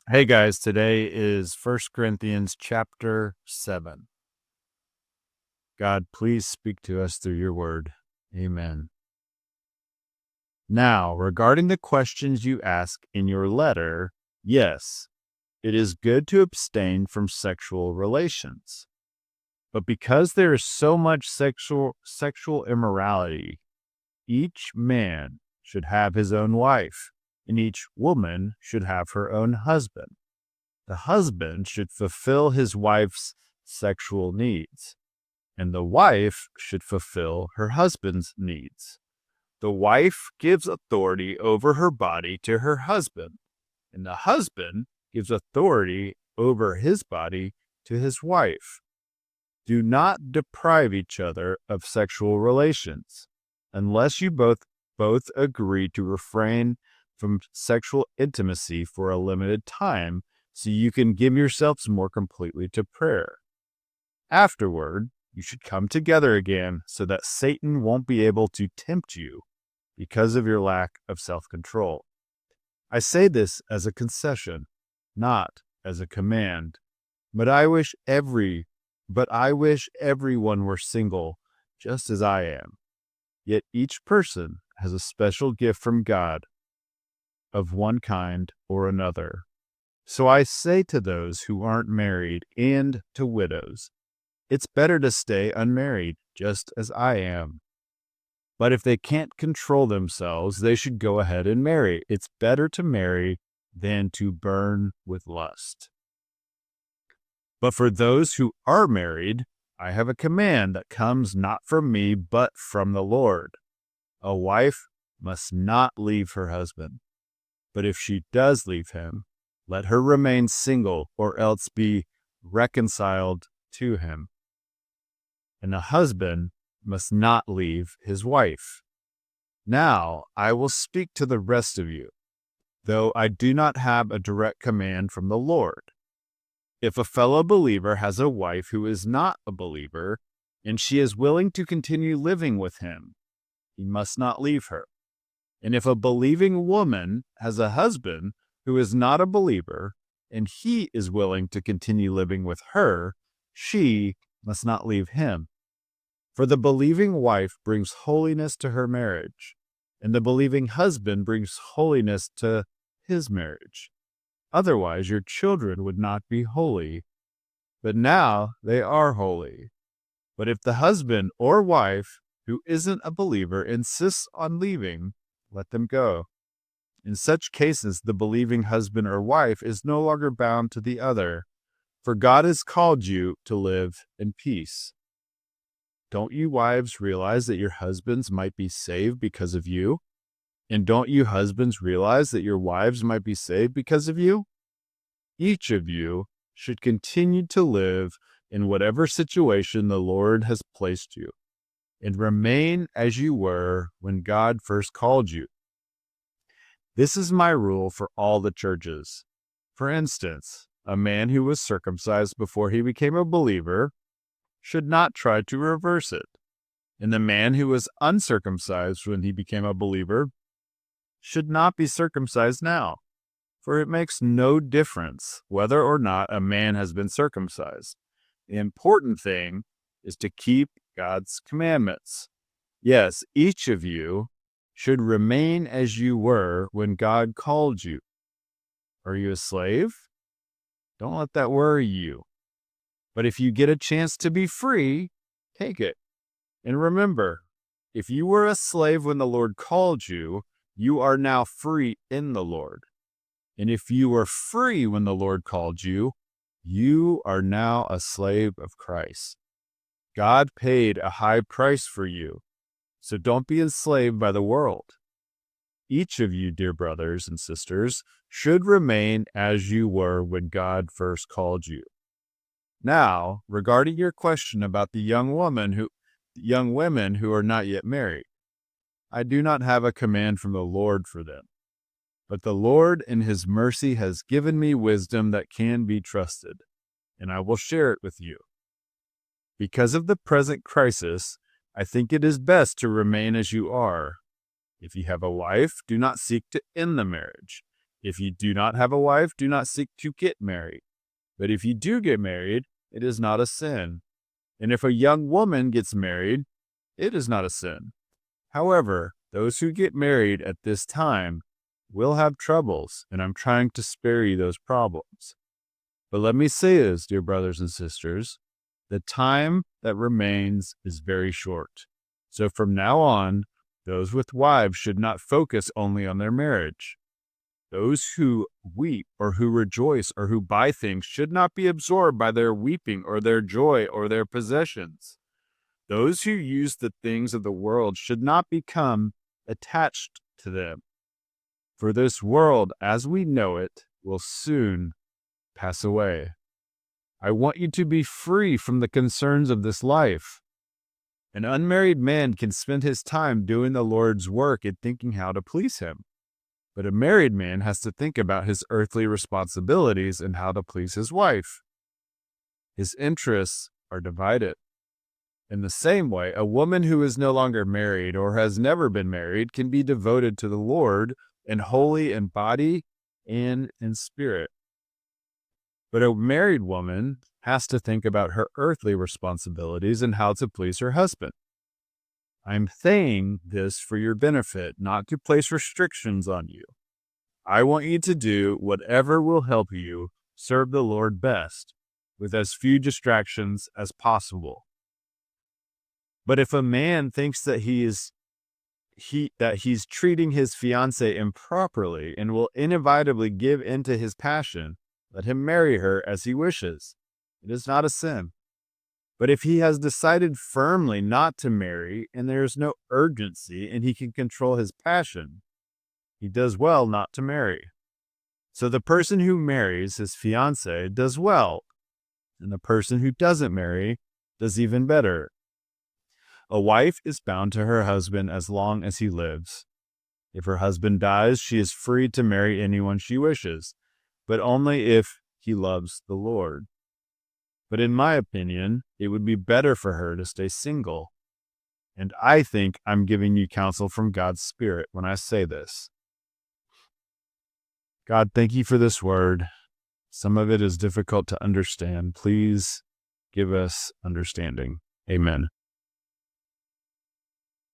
Hey guys, today is First Corinthians chapter 7. God, please speak to us through your word. Amen. Now, regarding the questions you ask in your letter, yes, it is good to abstain from sexual relations. But because there is so much sexual immorality, each man should have his own wife, and each woman should have her own husband. The husband should fulfill his wife's sexual needs, and the wife should fulfill her husband's needs. The wife gives authority over her body to her husband, and the husband gives authority over his body to his wife. Do not deprive each other of sexual relations, unless you both agree to refrain from sexual intimacy for a limited time, so you can give yourselves more completely to prayer. Afterward, you should come together again so that Satan won't be able to tempt you because of your lack of self-control. I say this as a concession, not as a command, but I wish everyone were single, just as I am. Yet each person has a special gift from God of one kind or another. So I say to those who aren't married and to widows, it's better to stay unmarried, just as I am. But if they can't control themselves, they should go ahead and marry. It's better to marry than to burn with lust. But for those who are married, I have a command that comes not from me, but from the Lord. A wife must not leave her husband. But if she does leave him, let her remain single or else be reconciled to him. And a husband must not leave his wife. Now I will speak to the rest of you, though I do not have a direct command from the Lord. If a fellow believer has a wife who is not a believer, and she is willing to continue living with him, he must not leave her. And if a believing woman has a husband who is not a believer, and he is willing to continue living with her, she must not leave him. For the believing wife brings holiness to her marriage, and the believing husband brings holiness to his marriage. Otherwise, your children would not be holy, but now they are holy. But if the husband or wife who isn't a believer insists on leaving, let them go. In such cases, the believing husband or wife is no longer bound to the other, for God has called you to live in peace. Don't you wives realize that your husbands might be saved because of you? And don't you husbands realize that your wives might be saved because of you? Each of you should continue to live in whatever situation the Lord has placed you, and remain as you were when God first called you. This is my rule for all the churches. For instance, a man who was circumcised before he became a believer should not try to reverse it, and the man who was uncircumcised when he became a believer should not be circumcised now, for it makes no difference whether or not a man has been circumcised. The important thing is to keep God's commandments. Yes, each of you should remain as you were when God called you. Are you a slave? Don't let that worry you. But if you get a chance to be free, take it. And remember, if you were a slave when the Lord called you, you are now free in the Lord. And if you were free when the Lord called you, you are now a slave of Christ. God paid a high price for you, so don't be enslaved by the world. Each of you, dear brothers and sisters, should remain as you were when God first called you. Now, regarding your question about the young women who are not yet married, I do not have a command from the Lord for them. But the Lord in his mercy has given me wisdom that can be trusted, and I will share it with you. Because of the present crisis, I think it is best to remain as you are. If you have a wife, do not seek to end the marriage. If you do not have a wife, do not seek to get married. But if you do get married, it is not a sin. And if a young woman gets married, it is not a sin. However, those who get married at this time will have troubles, and I'm trying to spare you those problems. But let me say this, dear brothers and sisters, the time that remains is very short. So from now on, those with wives should not focus only on their marriage. Those who weep or who rejoice or who buy things should not be absorbed by their weeping or their joy or their possessions. Those who use the things of the world should not become attached to them. For this world, as we know it, will soon pass away. I want you to be free from the concerns of this life. An unmarried man can spend his time doing the Lord's work and thinking how to please him. But a married man has to think about his earthly responsibilities and how to please his wife. His interests are divided. In the same way, a woman who is no longer married or has never been married can be devoted to the Lord and holy in body and in spirit. But a married woman has to think about her earthly responsibilities and how to please her husband. I'm saying this for your benefit, not to place restrictions on you. I want you to do whatever will help you serve the Lord best, with as few distractions as possible. But if a man thinks that he's treating his fiancée improperly and will inevitably give in to his passion, let him marry her as he wishes. It is not a sin. But if he has decided firmly not to marry and there is no urgency and he can control his passion, he does well not to marry. So the person who marries his fiancée does well, and the person who doesn't marry does even better. A wife is bound to her husband as long as he lives. If her husband dies, she is free to marry anyone she wishes, but only if he loves the Lord. But in my opinion, it would be better for her to stay single. And I think I'm giving you counsel from God's Spirit when I say this. God, thank you for this word. Some of it is difficult to understand. Please give us understanding. Amen.